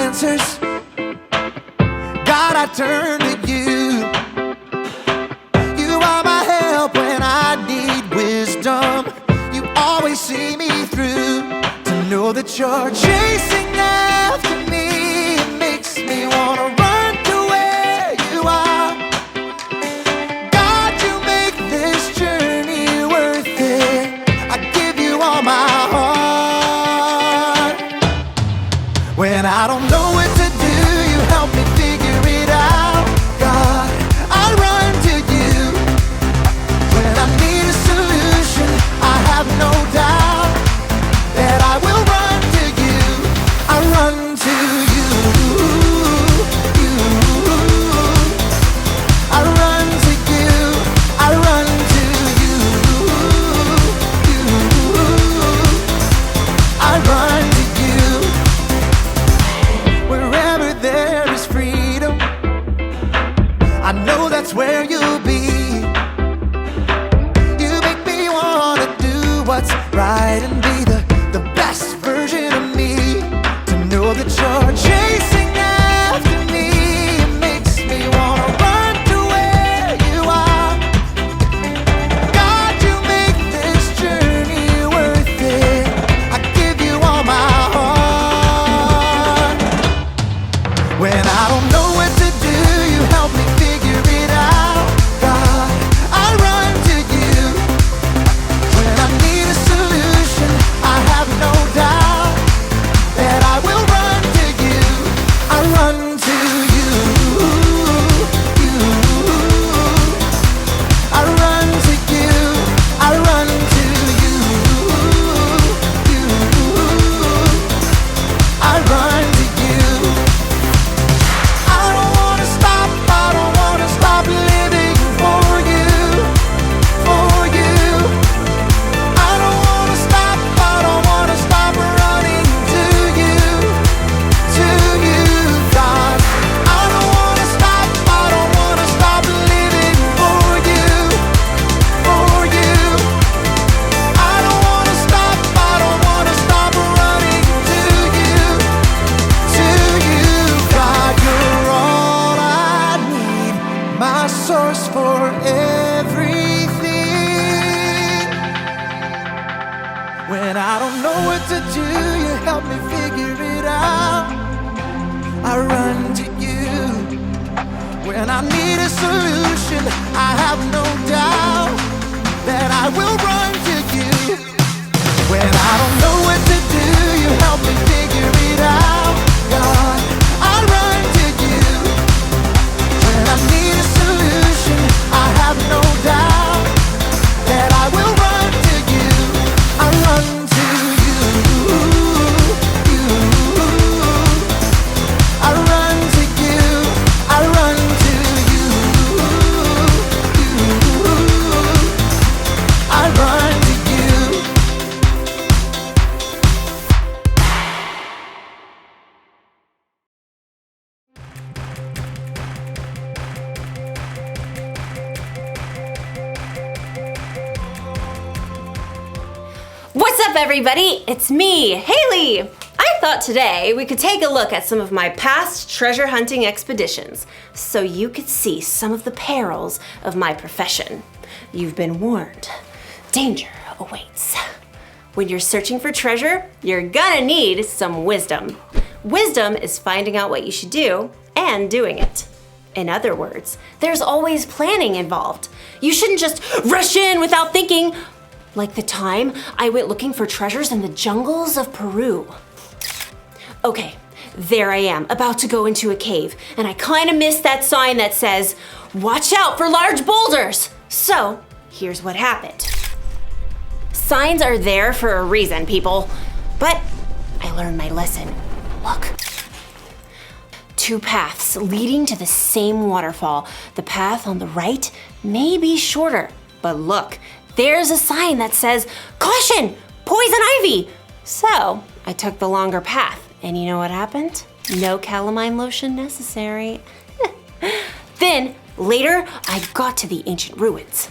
answers. God, I turn to you. You are my help when I need wisdom. You always see me through. To know that you're chasing after me, it makes me wanna run to where you are. God, you make this journey worth it. I give you all my heart. When I don't know what to do, you help me figure it out. God, I run to you. When I need a solution, I have no doubt that I will run to you. I run to you. I run to you. I run to you. I run to you. Wherever there is freedom, I know that's where you'll be. You make me wanna do what's right and be the best version of me. To know that you're chasing after me, it makes me wanna run to where you are. God, you make this journey worth it. I give you all my heart. When I don't know what to do, you help me figure it out. God, I run to you. When I need a solution, I have no doubt that I will run to you. I run to you. I run to you. I run to you. I run to you. I don't wanna stop. I don't wanna stop living for you. For you. I don't wanna stop. I don't wanna stop running to you. To you, God. I don't wanna stop. I don't wanna stop living for you. For you. I don't wanna stop. I don't wanna stop running to you. To you, God. You're all I need. My source for everything. When I don't know what to do, you help me figure it out. I run to you. When I need a solution, I have no doubt that I will run to you. When I don't know what to do, you help me figure it out. God, I run to you. When I need a solution, I have no doubt that I will run to you. I run to you. I run to you. I run to you. I run to you. What's up, everybody? It's me, Haley. I thought today we could take a look at some of my past treasure hunting expeditions so you could see some of the perils of my profession. You've been warned. Danger awaits. When you're searching for treasure, you're gonna need some wisdom. Wisdom is finding out what you should do and doing it. In other words, there's always planning involved. You shouldn't just rush in without thinking, like the time I went looking for treasures in the jungles of Peru. Okay, there I am, about to go into a cave, and I kind of missed that sign that says, "Watch out for large boulders." So, here's what happened. Signs are there for a reason, people. But I learned my lesson. Look. Two paths leading to the same waterfall. The path on the right may be shorter, but look, there's a sign that says, "Caution! Poison ivy!" So I took the longer path, and you know what happened? No calamine lotion necessary. Then, later, I got to the ancient ruins.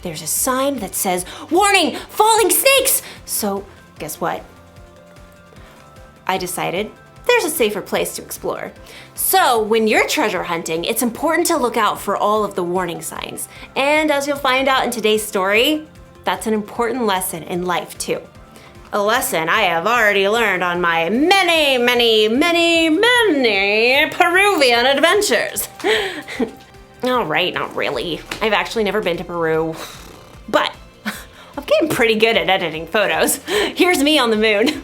There's a sign that says, "Warning! Falling snakes!" So, guess what? I decided there's a safer place to explore. So when you're treasure hunting, it's important to look out for all of the warning signs. And as you'll find out in today's story, that's an important lesson in life too. A lesson I have already learned on my many Peruvian adventures. All right, not really. I've actually never been to Peru, but I'm getting pretty good at editing photos. Here's me on the moon.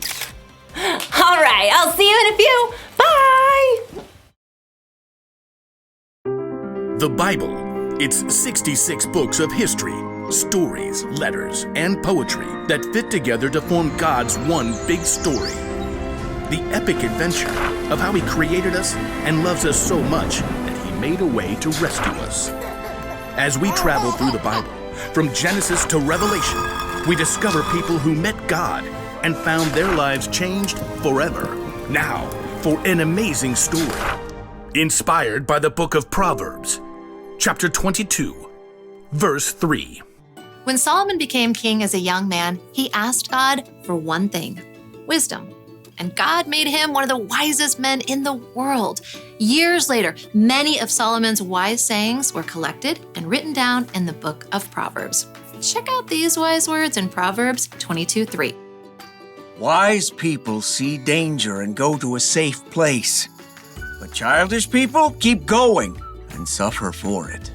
All right, I'll see you in a few. Bye! The Bible. It's 66 books of history, stories, letters, and poetry that fit together to form God's one big story. The epic adventure of how He created us and loves us so much that He made a way to rescue us. As we travel through the Bible, from Genesis to Revelation, we discover people who met God and found their lives changed forever. Now, for an amazing story. Inspired by the book of Proverbs, chapter 22, verse 3. When Solomon became king as a young man, he asked God for one thing: wisdom. And God made him one of the wisest men in the world. Years later, many of Solomon's wise sayings were collected and written down in the book of Proverbs. Check out these wise words in Proverbs 22:3. Wise people see danger and go to a safe place, but childish people keep going and suffer for it.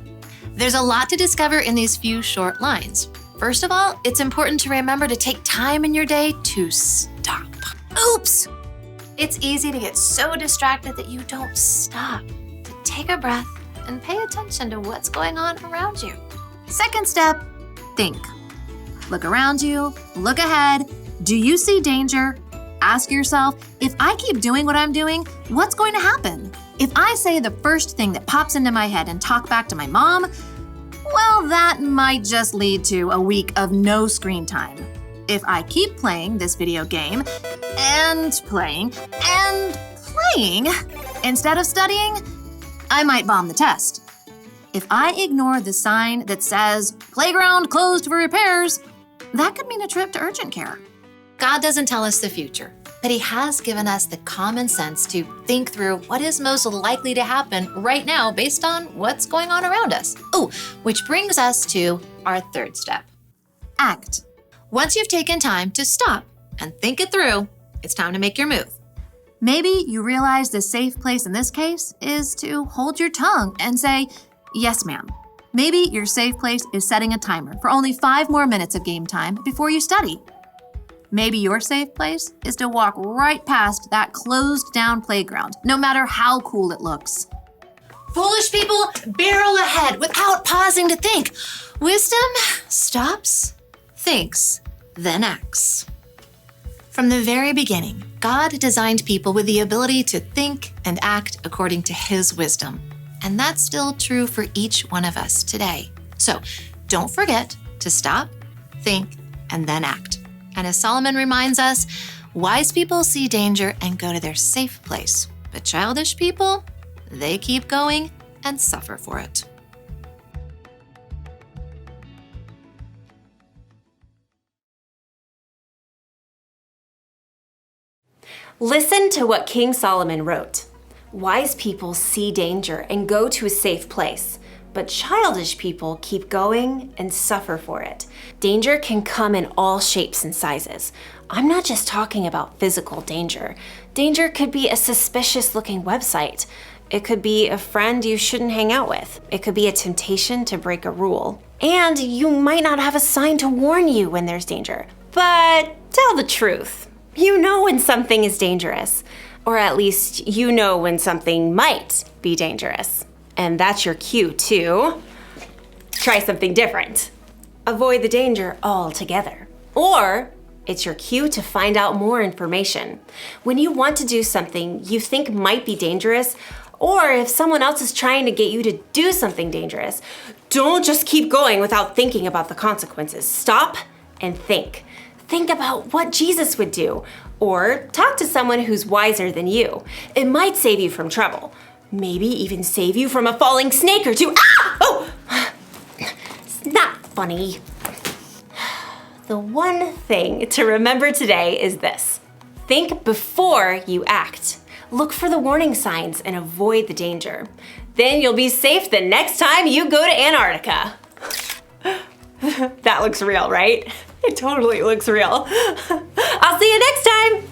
There's a lot to discover in these few short lines. First of all, it's important to remember to take time in your day to stop. Oops! It's easy to get so distracted that you don't stop to take a breath and pay attention to what's going on around you. Second step, think. Look around you, look ahead. Do you see danger? Ask yourself, if I keep doing what I'm doing, what's going to happen? If I say the first thing that pops into my head and talk back to my mom, well, that might just lead to a week of no screen time. If I keep playing this video game and playing instead of studying, I might bomb the test. If I ignore the sign that says playground closed for repairs, that could mean a trip to urgent care. God doesn't tell us the future, but He has given us the common sense to think through what is most likely to happen right now based on what's going on around us. Oh, which brings us to our third step. Act. Once you've taken time to stop and think it through, it's time to make your move. Maybe you realize the safe place in this case is to hold your tongue and say, "Yes, ma'am." Maybe your safe place is setting a timer for only 5 more minutes of game time before you study. Maybe your safe place is to walk right past that closed down playground, no matter how cool it looks. Foolish people barrel ahead without pausing to think. Wisdom stops, thinks, then acts. From the very beginning, God designed people with the ability to think and act according to His wisdom. And that's still true for each one of us today. So don't forget to stop, think, and then act. And as Solomon reminds us, wise people see danger and go to their safe place. But childish people, they keep going and suffer for it. Listen to what King Solomon wrote. Wise people see danger and go to a safe place, but childish people keep going and suffer for it. Danger can come in all shapes and sizes. I'm not just talking about physical danger. Danger could be a suspicious-looking website. It could be a friend you shouldn't hang out with. It could be a temptation to break a rule. And you might not have a sign to warn you when there's danger. But tell the truth. You know when something is dangerous, or at least you know when something might be dangerous. And that's your cue to try something different. Avoid the danger altogether. Or it's your cue to find out more information. When you want to do something you think might be dangerous, or if someone else is trying to get you to do something dangerous, don't just keep going without thinking about the consequences. Stop and think. Think about what Jesus would do, or talk to someone who's wiser than you. It might save you from trouble. Maybe even save you from a falling snake or two. Ah! Oh! It's not funny. The one thing to remember today is this. Think before you act. Look for the warning signs and avoid the danger. Then you'll be safe the next time you go to Antarctica. That looks real, right? It totally looks real. I'll see you next time.